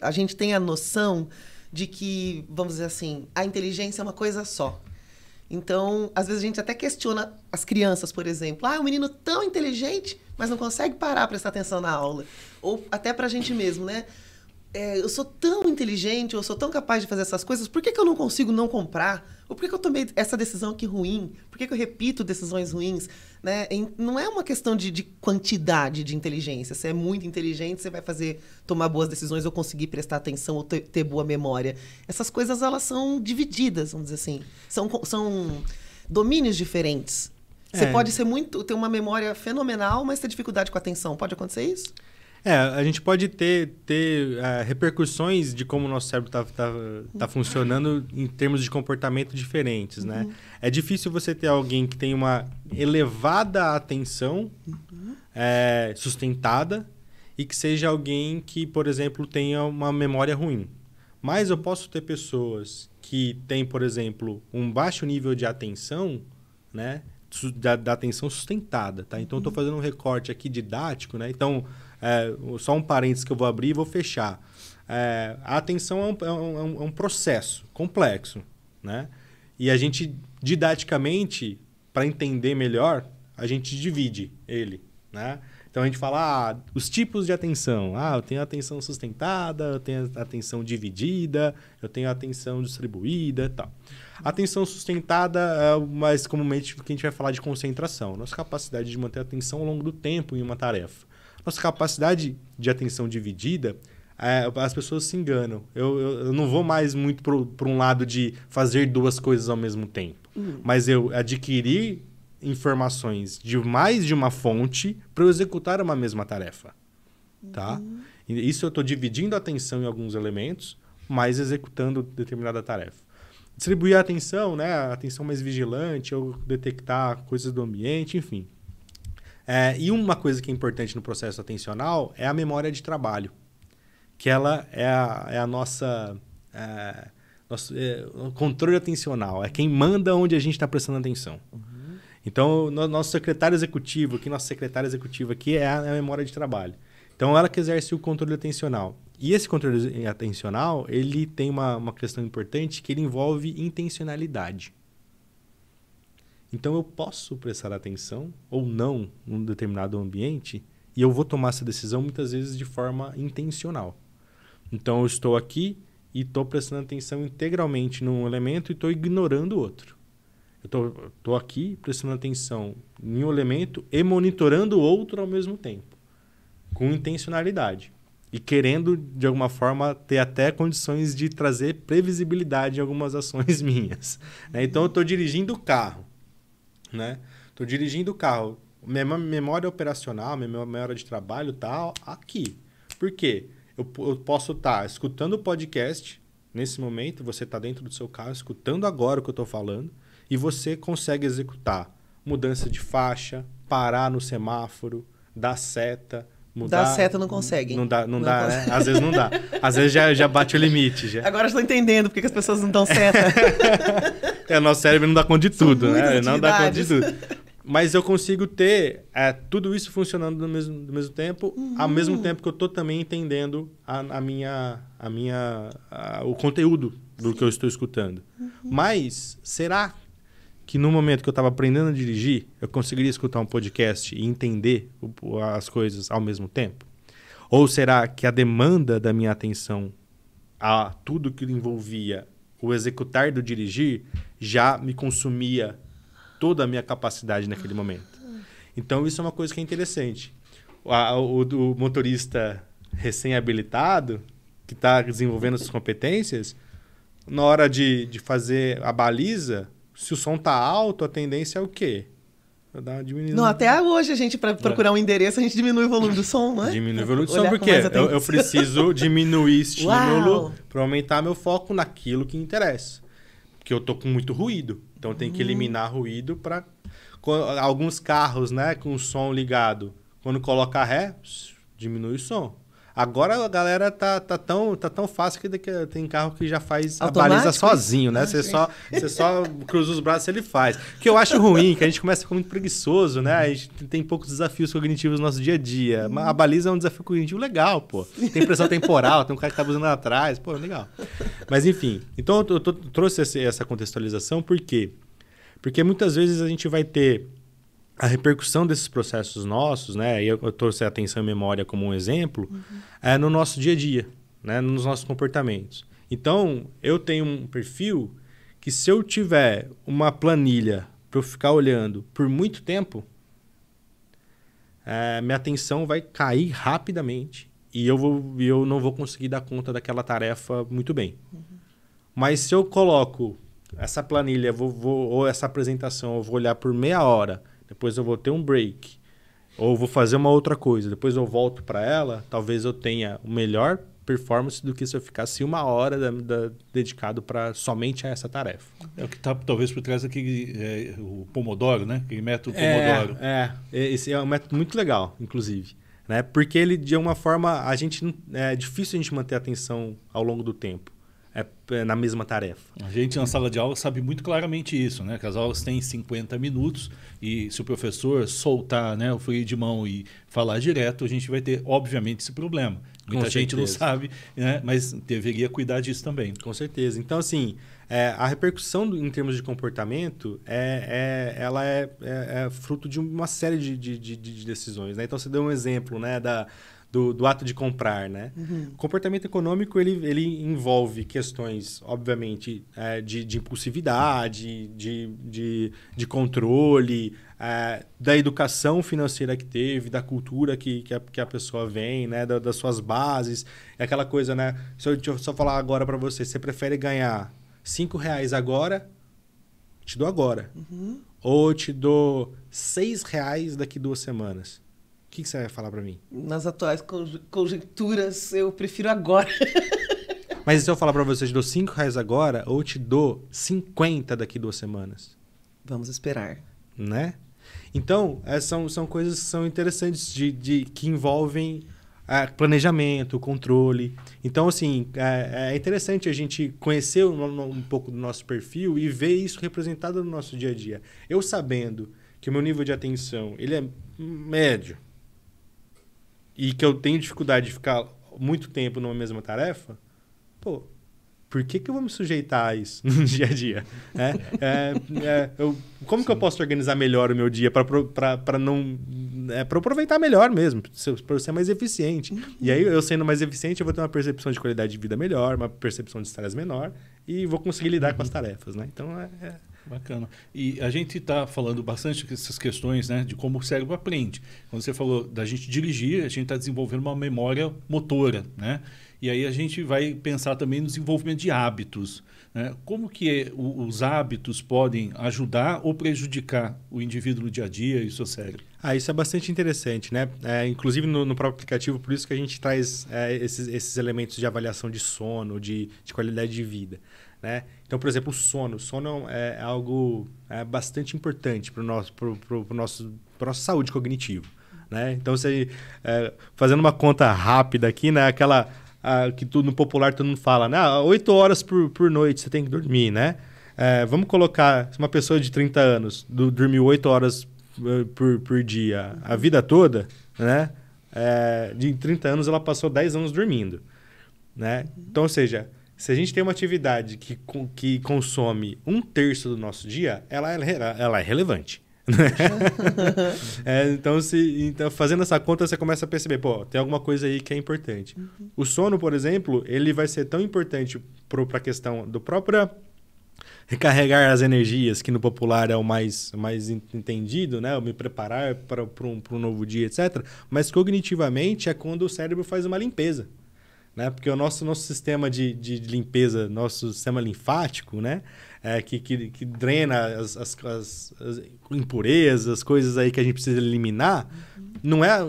a gente tem a noção de que, vamos dizer assim, a inteligência é uma coisa só. Então, às vezes a gente até questiona as crianças, por exemplo. Ah, um menino tão inteligente, mas não consegue parar, prestar atenção na aula. Ou até pra gente mesmo, né? Eu sou tão inteligente, eu sou tão capaz de fazer essas coisas, por que eu não consigo não comprar? Ou por que eu tomei essa decisão aqui ruim? Por que eu repito decisões ruins? Né? Não é uma questão de quantidade de inteligência. Se é muito inteligente, você vai tomar boas decisões ou conseguir prestar atenção ou ter boa memória. Essas coisas, elas são divididas, vamos dizer assim. São domínios diferentes. Você pode ter uma memória fenomenal, mas ter dificuldade com a atenção. Pode acontecer isso? A gente pode ter repercussões de como o nosso cérebro tá funcionando em termos de comportamento diferentes, né? É difícil você ter alguém que tem uma elevada atenção sustentada e que seja alguém que, por exemplo, tenha uma memória ruim. Mas eu posso ter pessoas que têm, por exemplo, um baixo nível de atenção, né? Da atenção sustentada, tá? Então, eu estou fazendo um recorte aqui didático, né? Então, só um parênteses que eu vou abrir e vou fechar. A atenção é um processo complexo, né? E a gente, didaticamente, para entender melhor, a gente divide ele, né? Então, a gente fala os tipos de atenção. Eu tenho atenção sustentada, eu tenho atenção dividida, eu tenho atenção distribuída e tal. Atenção sustentada é mais comumente que a gente vai falar de concentração. Nossa capacidade de manter a atenção ao longo do tempo em uma tarefa. Nossa capacidade de atenção dividida, as pessoas se enganam. Eu não vou mais muito para um lado de fazer duas coisas ao mesmo tempo. Mas eu adquirir informações de mais de uma fonte para eu executar uma mesma tarefa. Tá? Isso eu estou dividindo a atenção em alguns elementos, mas executando determinada tarefa. Distribuir a atenção, né? A atenção mais vigilante, ou detectar coisas do ambiente, enfim. E uma coisa que é importante no processo atencional é a memória de trabalho, que ela é a nossa... o controle atencional, é quem manda onde a gente está prestando atenção. Então, nosso secretário executivo, nossa secretária executiva aqui é a memória de trabalho. Então, ela que exerce o controle atencional. E esse controle atencional, ele tem uma questão importante que ele envolve intencionalidade. Então, eu posso prestar atenção ou não num determinado ambiente e eu vou tomar essa decisão muitas vezes de forma intencional. Então, eu estou aqui e estou prestando atenção integralmente num elemento e estou ignorando o outro. Eu estou aqui prestando atenção em um elemento e monitorando o outro ao mesmo tempo, com intencionalidade. E querendo, de alguma forma, ter até condições de trazer previsibilidade em algumas ações minhas. Né? Então, eu estou dirigindo o carro. Estou dirigindo o carro. Minha memória operacional, minha memória de trabalho está aqui. Por quê? Eu posso estar escutando o podcast nesse momento, você está dentro do seu carro, escutando agora o que eu estou falando, e você consegue executar mudança de faixa, parar no semáforo, dar seta, mudar... Dar seta não consegue. Não dá, né? Às vezes não dá. Às vezes já bate o limite. Já. Agora estou entendendo porque que as pessoas não dão seta. Nosso cérebro não dá conta de tudo, né? Ele não dá conta de tudo. Mas eu consigo ter tudo isso funcionando do mesmo tempo, ao mesmo tempo que eu estou também entendendo o conteúdo do que eu estou escutando. Mas será que no momento que eu estava aprendendo a dirigir, eu conseguiria escutar um podcast e entender as coisas ao mesmo tempo? Ou será que a demanda da minha atenção a tudo que envolvia o executar do dirigir já me consumia toda a minha capacidade naquele momento? Então, isso é uma coisa que é interessante. O motorista recém-habilitado, que está desenvolvendo suas competências, na hora de fazer a baliza, se o som está alto, a tendência é o quê? Dar uma diminuída. Não, até hoje a gente, para procurar um endereço, a gente diminui o volume do som, não é? Diminui o volume do som, porque eu preciso diminuir estímulo para aumentar meu foco naquilo que interessa. Porque eu tô com muito ruído. Então, eu tenho que eliminar ruído para... Alguns carros, né, com o som ligado, quando coloca ré, diminui o som. Agora a galera tá tão fácil que tem carro que já faz automático, a baliza sozinho, né? Você só cruza os braços e ele faz. O que eu acho ruim, que a gente começa a ficar muito preguiçoso, né? A gente tem poucos desafios cognitivos no nosso dia a dia. A baliza é um desafio cognitivo legal, pô. Tem pressão temporal, tem um cara que tá abusando lá atrás, pô, legal. Mas enfim, então eu trouxe essa contextualização por quê? Porque muitas vezes a gente vai ter a repercussão desses processos nossos, né? E eu trouxe a atenção e memória como um exemplo, no nosso dia a dia, né? Nos nossos comportamentos. Então, eu tenho um perfil que se eu tiver uma planilha para eu ficar olhando por muito tempo, minha atenção vai cair rapidamente e eu não vou conseguir dar conta daquela tarefa muito bem. Mas se eu coloco essa planilha ou essa apresentação, eu vou olhar por meia hora, depois eu vou ter um break, ou vou fazer uma outra coisa, depois eu volto para ela, talvez eu tenha o melhor performance do que se eu ficasse uma hora dedicado somente a essa tarefa. É o que está talvez por trás daquele o Pomodoro, né? Aquele método Pomodoro. Esse é um método muito legal, inclusive. Né? Porque ele, de uma forma, é difícil a gente manter a atenção ao longo do tempo. Na mesma tarefa. A gente na sala de aula sabe muito claramente isso, né? Que as aulas têm 50 minutos e se o professor soltar, né, o freio de mão e falar direto, a gente vai ter, obviamente, esse problema. Muita gente não sabe, né? Mas deveria cuidar disso também. Com certeza. Então, assim, a repercussão em termos de comportamento, ela é fruto de uma série de decisões. Né? Então, você deu um exemplo, né, do ato de comprar, né? O comportamento econômico, ele envolve questões, obviamente, de impulsividade, de controle, da educação financeira que teve, da cultura que a pessoa vem, né? Das suas bases. É aquela coisa, né? Deixa eu só falar agora para você prefere ganhar R$5 agora, te dou agora. Ou te dou R$6 daqui 2 semanas. O que você vai falar para mim? Nas atuais conjunturas, eu prefiro agora. Mas se eu falar para você, te dou R$5 agora ou te dou 50 daqui 2 semanas? Vamos esperar. Né? Então, são coisas que são interessantes que envolvem planejamento, controle. Então, assim, é interessante a gente conhecer um pouco do nosso perfil e ver isso representado no nosso dia a dia. Eu sabendo que o meu nível de atenção ele é médio, e que eu tenho dificuldade de ficar muito tempo numa mesma tarefa, por que eu vou me sujeitar a isso no dia a dia? Como que eu posso organizar melhor o meu dia para aproveitar melhor mesmo, para eu ser mais eficiente? E aí, eu sendo mais eficiente, eu vou ter uma percepção de qualidade de vida melhor, uma percepção de estresse menor e vou conseguir lidar com as tarefas, né? Então, Bacana. E a gente está falando bastante dessas questões, né, de como o cérebro aprende. Quando você falou da gente dirigir, a gente está desenvolvendo uma memória motora, né? E aí a gente vai pensar também no desenvolvimento de hábitos. Né? Como que os hábitos podem ajudar ou prejudicar o indivíduo no dia a dia e o seu cérebro? Isso é bastante interessante, né? Inclusive no próprio aplicativo, por isso que a gente traz esses elementos de avaliação de sono, de qualidade de vida. Né? Então, por exemplo, o sono. O sono é algo bastante importante para a nossa saúde cognitiva. Né? Então, fazendo uma conta rápida aqui, né? Aquela que no popular todo mundo fala, né? 8 horas por noite você tem que dormir. Né? Vamos colocar, se uma pessoa de 30 anos dormiu 8 horas por dia a vida toda, né? De 30 anos ela passou 10 anos dormindo. Né? Então, ou seja, se a gente tem uma atividade que consome 1/3 do nosso dia, ela é relevante. Então, fazendo essa conta, você começa a perceber, tem alguma coisa aí que é importante. O sono, por exemplo, ele vai ser tão importante para a questão do próprio recarregar as energias, que no popular é o mais entendido, né? Me preparar para um novo dia, etc. Mas cognitivamente é quando o cérebro faz uma limpeza. Né? Porque o nosso sistema de limpeza, nosso sistema linfático, né? Que drena as impurezas, as coisas aí que a gente precisa eliminar,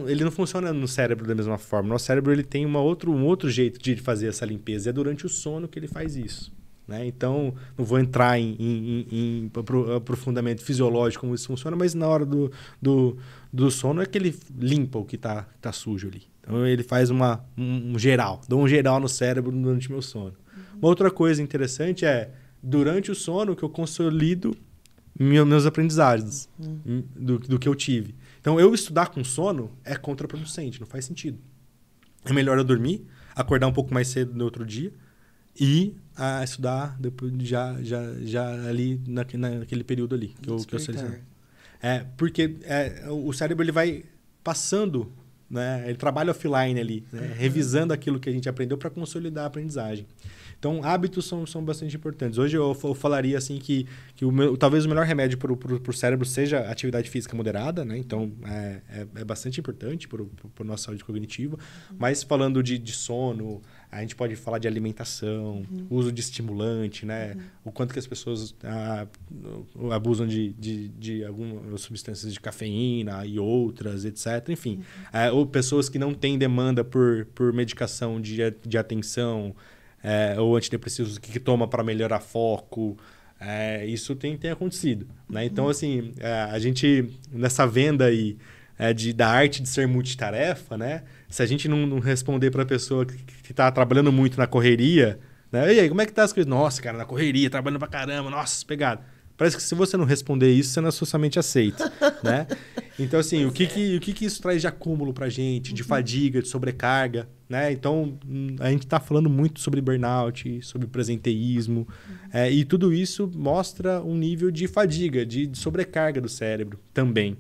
ele não funciona no cérebro da mesma forma. Nosso cérebro ele tem um outro jeito de fazer essa limpeza. É durante o sono que ele faz isso. Né? Então, não vou entrar em aprofundamento fisiológico como isso funciona, mas na hora do sono é que ele limpa o que está sujo ali. Então ele faz um geral, dá um geral no cérebro durante o meu sono. Uma outra coisa interessante é, durante o sono, que eu consolido meus aprendizados do que eu tive. Então, eu estudar com sono é contraproducente, não faz sentido. É melhor eu dormir, acordar um pouco mais cedo no outro dia e estudar depois, já ali naquele período ali que eu selecionei. Porque o cérebro ele vai passando, né? Ele trabalha offline ali, né? Revisando aquilo que a gente aprendeu para consolidar a aprendizagem. Então, hábitos são bastante importantes. Hoje eu falaria assim que talvez o melhor remédio para o cérebro seja a atividade física moderada, né? Então, é bastante importante para a nossa saúde cognitiva. Mas falando de sono, a gente pode falar de alimentação, uso de estimulante, né? O quanto que as pessoas abusam de algumas substâncias de cafeína e outras, etc. Enfim, ou pessoas que não têm demanda por medicação de atenção, ou antidepressivos que toma para melhorar foco. Isso tem acontecido, né? Então, assim, a gente, nessa venda aí da arte de ser multitarefa, né? Se a gente não responder para a pessoa que está trabalhando muito na correria, né? E aí, como é que tá as coisas? Nossa, cara, na correria, trabalhando pra caramba, nossa, pegado. Parece que se você não responder isso, você não é socialmente aceito, né? Então, assim, o que isso traz de acúmulo pra gente, de fadiga, de sobrecarga, né? Então, a gente está falando muito sobre burnout, sobre presenteísmo, e tudo isso mostra um nível de fadiga, de sobrecarga do cérebro também,